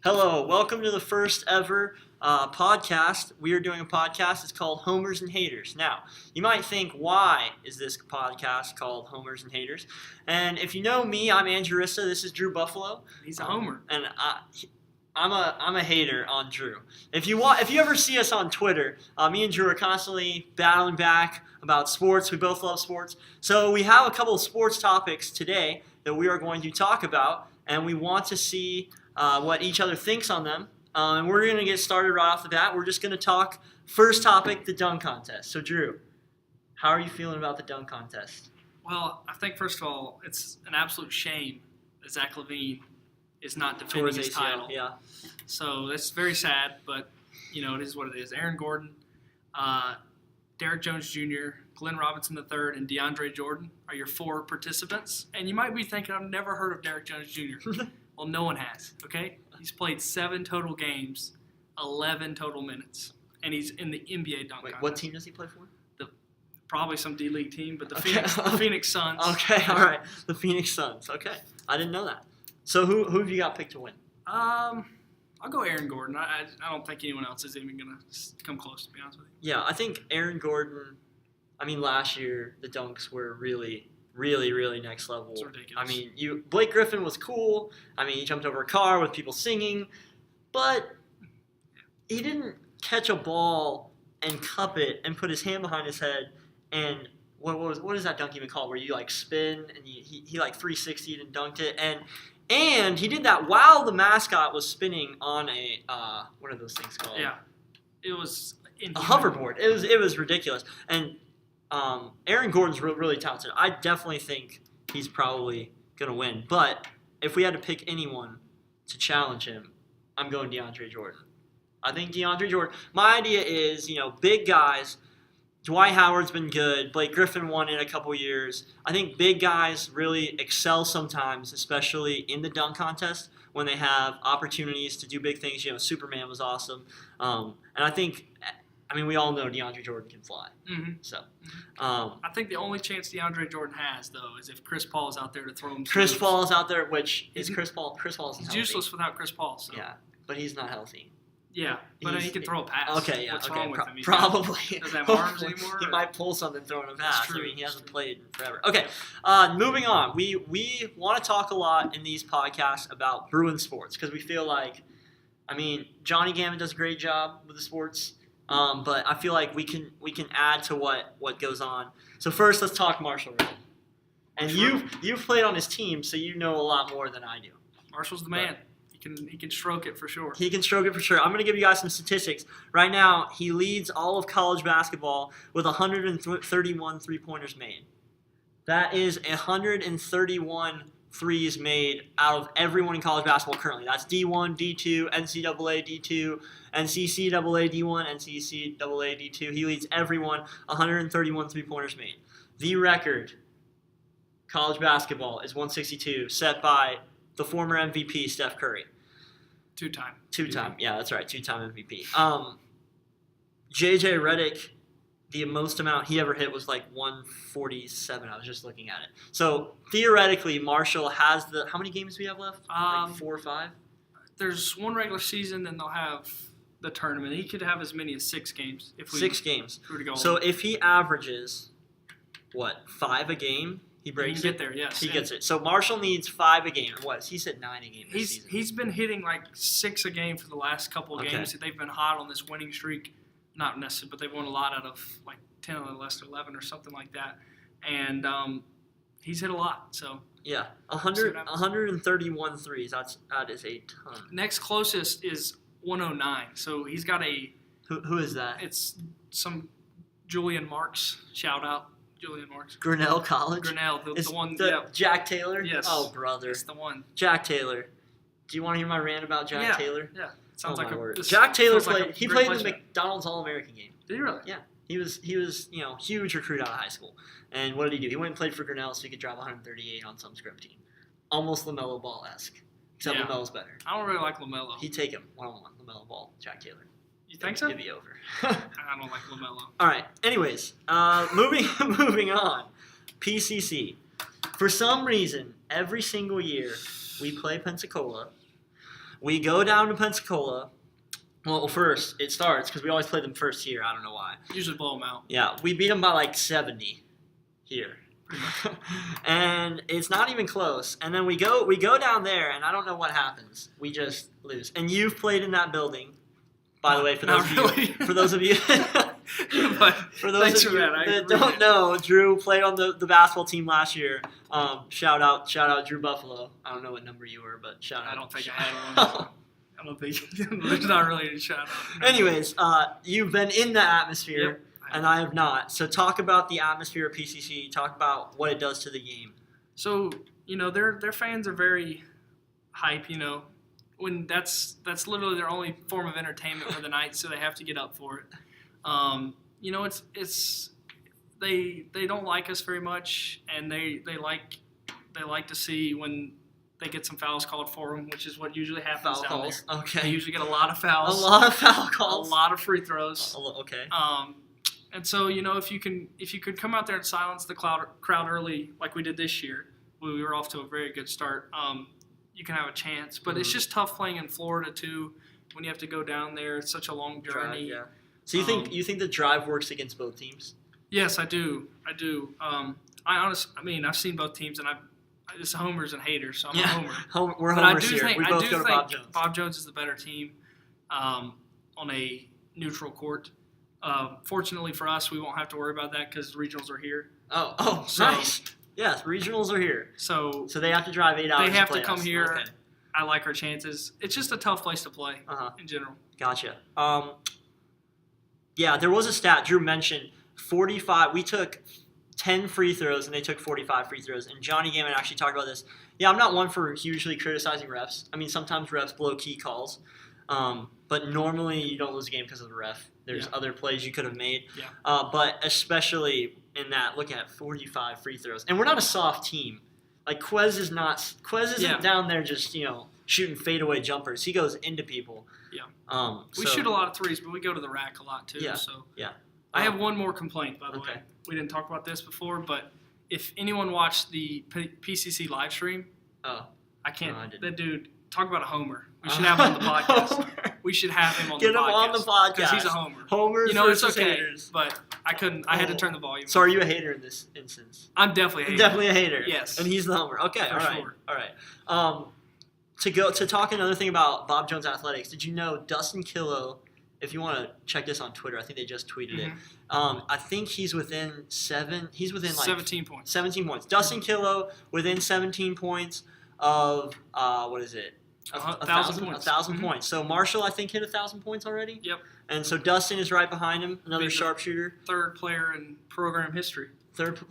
Hello, welcome to the first ever podcast. We are doing a podcast. It's called Homers and Haters. Now, you might think, why is this podcast called Homers and Haters? And if you know me, I'm Andrew Rissa. This is Drew Buffalo. He's a homer. And I'm a hater on Drew. If you ever see us on Twitter, me and Drew are constantly battling back about sports. We both love sports. So we have a couple of sports topics today that we are going to talk about, and we want to see what each other thinks on them. And we're going to get started right off the bat. We're just going to talk, first topic, the dunk contest. So, Drew, how are you feeling about the dunk contest? Well, I think, first of all, it's an absolute shame that Zach LaVine is not defending his title. Yeah. So that's very sad, but, it is what it is. Aaron Gordon, Derek Jones Jr., Glenn Robinson III, and DeAndre Jordan are your four participants. And you might be thinking, I've never heard of Derek Jones Jr. Well, no one has, okay? He's played 7 total games, 11 total minutes, and he's in the NBA dunk contest. What team does he play for? Probably some D-League team, but the Phoenix Suns. Okay, all right. The Phoenix Suns. Okay. I didn't know that. So who have you got picked to win? I'll go Aaron Gordon. I don't think anyone else is even going to come close, to be honest with you. Yeah, I think Aaron Gordon, last year the dunks were really next level. It's ridiculous. Blake Griffin was cool. He jumped over a car with people singing, but he didn't catch a ball and cup it and put his hand behind his head and what is that dunk even called? Where you spin and he 360'd and dunked it and he did that while the mascot was spinning on a what are those things called? Yeah, it was a hoverboard. It was ridiculous and. Aaron Gordon's really talented. I definitely think he's probably going to win. But if we had to pick anyone to challenge him, I'm going DeAndre Jordan. I think DeAndre Jordan. My idea is, big guys. Dwight Howard's been good. Blake Griffin won in a couple years. I think big guys really excel sometimes, especially in the dunk contest when they have opportunities to do big things. Superman was awesome. And I think... we all know DeAndre Jordan can fly. Mm-hmm. So, I think the only chance DeAndre Jordan has, though, is if Chris Paul is out there to throw him. Chris Paul is out there, which is Chris Paul. Chris Paul isn't he's healthy. useless without Chris Paul. So. Yeah, but he's not healthy. Yeah, but he can throw a pass. Okay, yeah, What's okay. wrong with him? Probably. He doesn't have arms anymore. He might pull something throwing a pass. That's true. He hasn't played in forever. Okay, moving on. We want to talk a lot in these podcasts about Bruin sports because we feel like, Johnny Gammon does a great job with the sports. But I feel like we can add to what goes on. So first, let's talk Marshall Riddle. And you've played on his team, so you know a lot more than I do. Marshall's the man. He can stroke it for sure. He can stroke it for sure. I'm going to give you guys some statistics. Right now, he leads all of college basketball with 131 three-pointers made. That is 131 threes made out of everyone in college basketball currently. That's D1, D2, NCAA D2, NCCAA D1, NCCAA D2. He leads everyone, 131 three-pointers made. The record, college basketball, is 162, set by the former MVP, Steph Curry. Two-time, yeah, that's right, two-time MVP. JJ Redick, the most amount he ever hit was 147. I was just looking at it. So theoretically, Marshall has how many games do we have left? 4 or 5? There's one regular season, then they'll have the tournament. He could have as many as 6 games. 6 games. If we were to go so if he averages, 5 a game? He breaks he can get there, yes. He gets it. So Marshall needs 5 a game. What? He said 9 a game this season. He's been hitting 6 a game for the last couple of games. They've been hot on this winning streak. Not necessarily, but they've won a lot out of 10 of the last 11 or something like that. And he's hit a lot. So yeah, 131 threes. That is a ton. Next closest is 109. So he's got a. Who is that? It's some Julian Marks. Shout out. Julian Marks. Grinnell College? Grinnell, the one. Jack Taylor? Yes. Oh, brother. It's the one. Jack Taylor. Do you want to hear my rant about Jack Taylor? Yeah. Sounds like word. Jack Taylor played the McDonald's All-American game. Did he really? Yeah. He was huge recruit out of high school. And what did he do? He went and played for Grinnell so he could drop 138 on some scrim team. Almost LaMelo Ball-esque. Except LaMelo's better. I don't really like LaMelo. He'd take him one-on-one. LaMelo Ball, Jack Taylor. You think so? It'd be over. I don't like LaMelo. All right. Anyways, moving on. PCC. For some reason, every single year we play Pensacola. We go down to Pensacola. Well, first, it starts because we always play them first here. I don't know why. Usually blow them out. Yeah, we beat them by like 70 here. And it's not even close. And then we go down there, and I don't know what happens. We just lose. And you've played in that building, by the way, for those of you. For those of you that don't know, Drew played on the basketball team last year. Shout out Drew Buffalo. I don't know what number you were, but shout out. I don't think I had one. I don't think there's not really a shout out. Anyways, you've been in the atmosphere. Yep. And I have not. So talk about the atmosphere of PCC. Talk about what it does to the game. So, their fans are very hype, when that's literally their only form of entertainment for the night, so they have to get up for it. It's they don't like us very much, and they like to see when they get some fouls called for them, which is what usually happens Foul down calls. there. Okay. They usually get a lot of fouls. A lot of foul calls. A lot of free throws. Okay. And so, if you could come out there and silence the crowd early, like we did this year, we were off to a very good start. You can have a chance, but it's just tough playing in Florida too. When you have to go down there, it's such a long journey. Drive, yeah. So you think the drive works against both teams? Yes, I do. I've seen both teams, and it's homers and haters, so I'm a homer. We're but homers here. We both go to Bob Jones. Bob Jones is the better team on a neutral court. Fortunately for us, we won't have to worry about that because the regionals are here. Oh, nice. Yes, regionals are here. So they have to drive 8 hours. They have to to come us. here. Okay. I like our chances. It's just a tough place to play in general. Gotcha. Yeah, there was a stat Drew mentioned. 45. We took 10 free throws and they took 45 free throws. And Johnny Gaiman actually talked about this. Yeah, I'm not one for hugely criticizing refs. I mean, sometimes refs blow key calls. But normally you don't lose a game because of the ref. There's other plays you could have made. Yeah. But especially in that, look at 45 free throws. And we're not a soft team. Like Quez isn't down there just, shooting fadeaway jumpers. He goes into people. Yeah. We shoot a lot of threes, but we go to the rack a lot too. Yeah. So yeah. I have one more complaint, by the way. We didn't talk about this before, but if anyone watched the PCC live stream, I can't. No, I didn't. That dude, talk about a homer. We should have him on the podcast. We should have him on the podcast. Get him on the podcast. Because he's a homer. Homers it's versus okay, haters. but I couldn't. I had to turn the volume. So are you a hater in this instance? I'm definitely a hater. Definitely a hater. Yes. And he's the homer. Okay, For all right. sure. All right. To talk another thing about Bob Jones Athletics, did you know Dustin Killow, if you want to check this on Twitter, I think they just tweeted it. I think he's within 17 points. 17 points. Dustin Killow within 17 points of, what is it? 1,000 points. 1,000 points. So Marshall, I think, hit 1,000 points already? Yep. And so Dustin is right behind him, another sharpshooter. Third player in program history.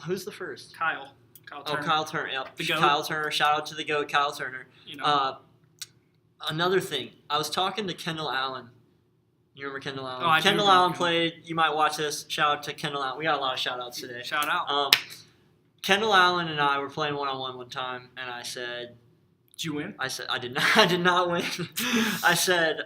Who's the first? Kyle Turner. Kyle Turner. Yep. The GOAT. Kyle Turner. Shout out to the GOAT, Kyle Turner. Another thing, I was talking to Kendall Allen. You remember Kendall Allen? I do Kendall remember Allen played. You might watch this. Shout out to Kendall Allen. We got a lot of shout outs today. Shout out. Kendall Allen and I were playing one-on-one one time, and I said, did you win? I said, I did not. I did not win. I said,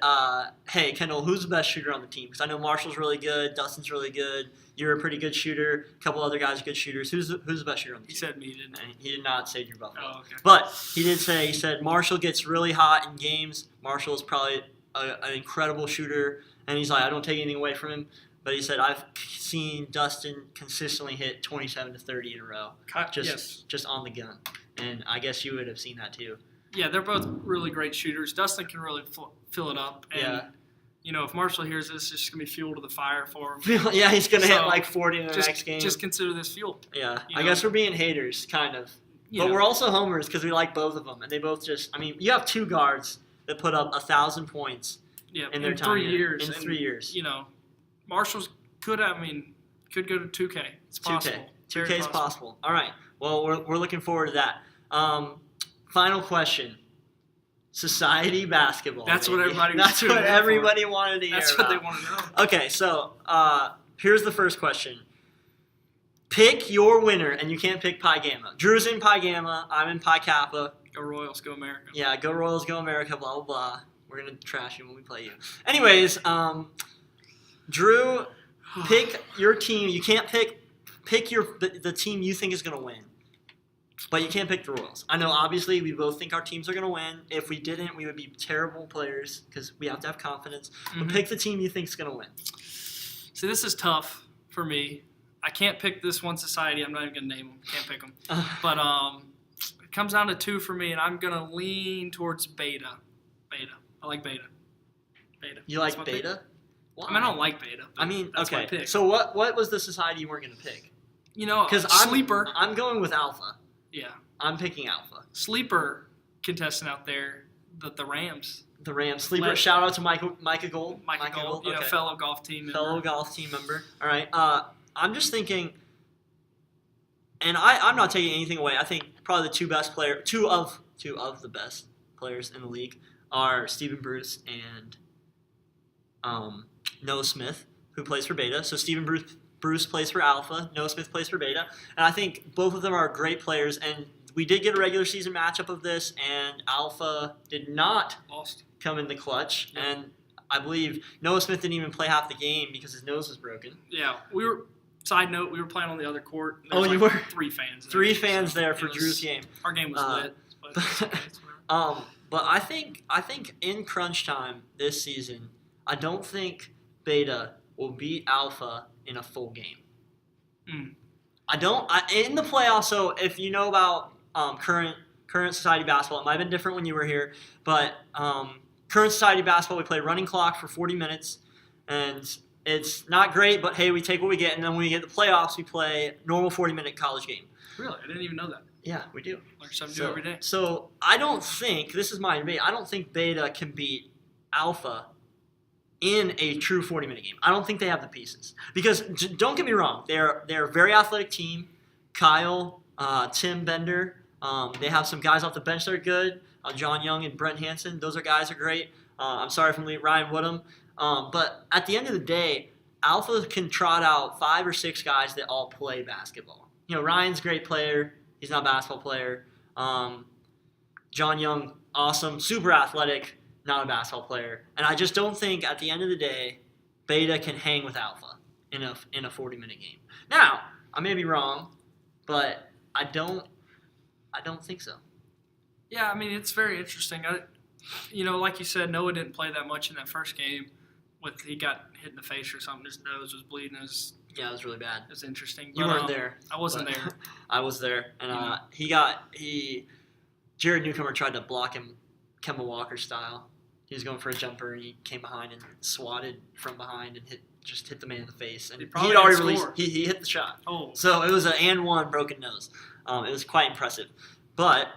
hey, Kendall, who's the best shooter on the team? Because I know Marshall's really good, Dustin's really good. You're a pretty good shooter. A couple other guys are good shooters. Who's the best shooter on the team? He said me, didn't he? And he did not say Drew Buffalo. Oh, okay. But he said Marshall gets really hot in games. Marshall is probably an incredible shooter. And he's like, I don't take anything away from him. But he said, I've seen Dustin consistently hit 27 to 30 in a row. Just on the gun. And I guess you would have seen that too. Yeah, they're both really great shooters. Dustin can really fill it up. And, if Marshall hears this, it's just going to be fuel to the fire for him. Yeah, he's going to hit like 40 in the next game. Just consider this fuel. Yeah, I guess we're being haters, kind of. But we're also homers because we like both of them. And they both you have two guards that put up 1,000 points in their time. 3 years. In 3 years. Marshall's could go to 2K. It's possible. 2K is possible. All right. Well, we're looking forward to that. Final question. Society basketball. That's baby. what everybody. That's what everybody wanted to hear. That's what they want to know. Okay, so here's the first question. Pick your winner, and you can't pick Pi Gamma. Drew's in Pi Gamma. I'm in Pi Kappa. Go Royals, go America. Yeah, go Royals, go America. Blah blah blah. We're gonna trash you when we play you. Anyways, Drew, pick your team. You can't pick the team you think is gonna win. But you can't pick the Royals. I know, obviously, we both think our teams are going to win. If we didn't, we would be terrible players because we have to have confidence. But pick the team you think is going to win. See, this is tough for me. I can't pick this one society. I'm not even going to name them. Can't pick them. But it comes down to 2 for me, and I'm going to lean towards Beta. I like Beta. You like Beta? I mean, I don't like Beta. I mean, that's my okay. pick. So what was the society you weren't going to pick? Because Sleeper. I'm going with Alpha. Yeah. I'm picking Alpha. Sleeper contestant out there, the Rams. The Rams. Sleeper. Shout out to Micah Gold. Micah Gold, okay. fellow golf team member. All right. I'm just thinking, and I'm not taking anything away. I think probably the two of the best players in the league are Stephen Bruce and Noah Smith, who plays for Beta. So Stephen Bruce plays for Alpha. Noah Smith plays for Beta. And I think both of them are great players. And we did get a regular season matchup of this, and Alpha did not come in the clutch. Yep. And I believe Noah Smith didn't even play half the game because his nose was broken. Yeah, side note, we were playing on the other court. You were? 3 fans there. 3 fans there for Drew's game. Our game was lit. But I think in crunch time this season, I don't think Beta will beat Alpha in a full game. In the playoffs. So if you know about current society basketball, it might have been different when you were here, but current society basketball, we play running clock for 40 minutes, and it's not great, but hey, we take what we get, and then when we get the playoffs, we play normal 40-minute college game. Really? I didn't even know that. Yeah, we do. Learn something new every day. So I don't think, this is my debate, I don't think Beta can beat Alpha in a true 40-minute game. I don't think they have the pieces. Because, don't get me wrong, they're a very athletic team. Kyle, Tim Bender, they have some guys off the bench that are good. John Young and Brent Hansen, those guys are great. I'm sorry from Ryan Woodham. But at the end of the day, Alpha can trot out 5 or 6 guys that all play basketball. Ryan's a great player. He's not a basketball player. John Young, awesome, super athletic, not a basketball player. And I just don't think at the end of the day, Beta can hang with Alpha in a 40-minute game. Now, I may be wrong, but I don't think so. Yeah, I mean, it's very interesting. Like you said, Noah didn't play that much in that first game. He got hit in the face or something. His nose was bleeding. Yeah, it was really bad. It was interesting. You weren't there. I wasn't there. I was there, and Jared Newcomer tried to block him, Kemba Walker style. He was going for a jumper, and he came behind and swatted from behind and hit the man in the face. And he'd already released. He hit the shot. Oh, so it was an and one broken nose. It was quite impressive, but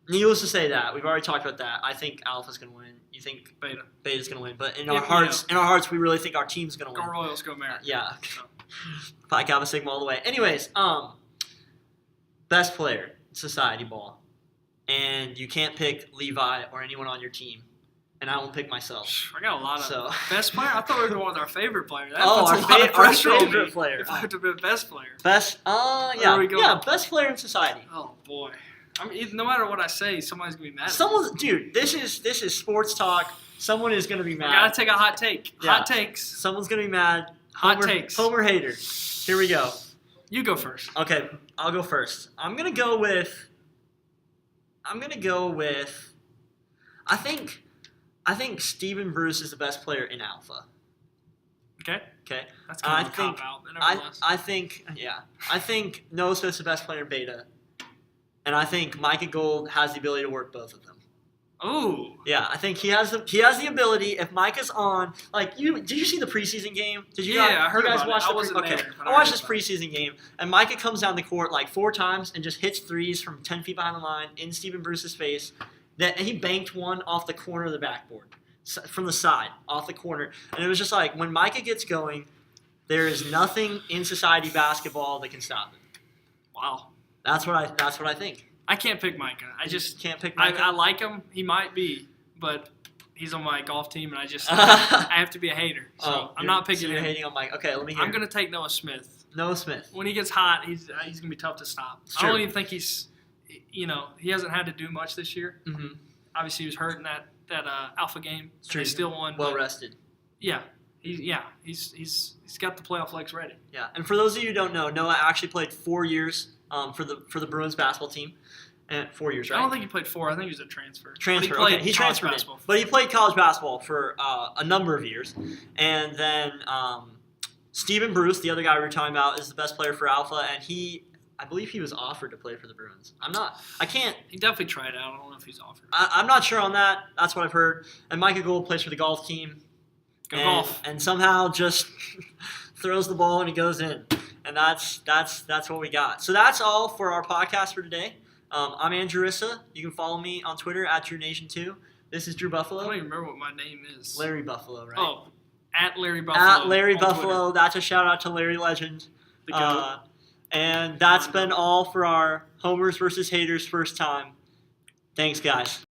needless to say that we've already talked about that. I think Alpha's going to win. You think Beta's going to win, but in our hearts, we really think our team's going to win. Go Royals, go Merritt. Yeah. Pi Kappa Sigma all the way. Anyways, best player, society ball. And you can't pick Levi or anyone on your team. And I won't pick myself. I got a lot of best player. I thought we were going with our favorite player. That our favorite player. If I had to be best player. Best, best player in society. Oh boy. I mean, no matter what I say, somebody's gonna be mad. Dude, this is sports talk. Someone is gonna be mad. I gotta take a hot take. Yeah. Hot takes. Someone's gonna be mad. Hot takes. Homer hater. Here we go. You go first. Okay, I'll go first. I'm gonna go with. I think Stephen Bruce is the best player in Alpha. Okay. Okay. That's kind of a cop out. I think Noah Smith's the best player in Beta, and I think Micah Gold has the ability to work both of them. Oh. Yeah, I think he has the ability. If Micah's on, did you see the preseason game? I heard about it. I wasn't there. I watched this preseason game, and Micah comes down the court 4 times and just hits threes from 10 feet behind the line in Stephen Bruce's face. And he banked one off the corner of the backboard, from the side, off the corner. And it was just when Micah gets going, there is nothing in society basketball that can stop him. Wow. That's what I think. I can't pick Micah. I just can't pick Micah. I like him. He might be, but he's on my golf team, and I have to be a hater. So I'm not picking him. You're hating on Micah. Okay, let me hear. I'm going to take Noah Smith. Noah Smith. When he gets hot, he's going to be tough to stop. I don't even think he's, he hasn't had to do much this year. Mm-hmm. Obviously, he was hurt in that Alpha game. It's true. He still won. Well rested. Yeah. He's got the playoff legs ready. Yeah, and for those of you who don't know, Noah actually played 4 years for the Bruins basketball team. 4 years, right? I don't think he played 4. I think he was a transfer. Transfer. But He transferred in. But he played college basketball for a number of years. And then Stephen Bruce, the other guy we were talking about, is the best player for Alpha, and I believe he was offered to play for the Bruins. He definitely tried out. I don't know if he's offered. I'm not sure on that. That's what I've heard. And Micah Gould plays for the golf team. Golf. And somehow just throws the ball and he goes in. And that's what we got. So that's all for our podcast for today. I'm Andrew Issa. You can follow me on Twitter at DrewNation2. This is Drew Buffalo. I don't even remember what my name is. Larry Buffalo, right? Oh, at Larry Buffalo. At Larry on Buffalo. Twitter. That's a shout out to Larry Legend. The GOAT. And that's been all for our Homers versus Haters first time. Thanks, guys.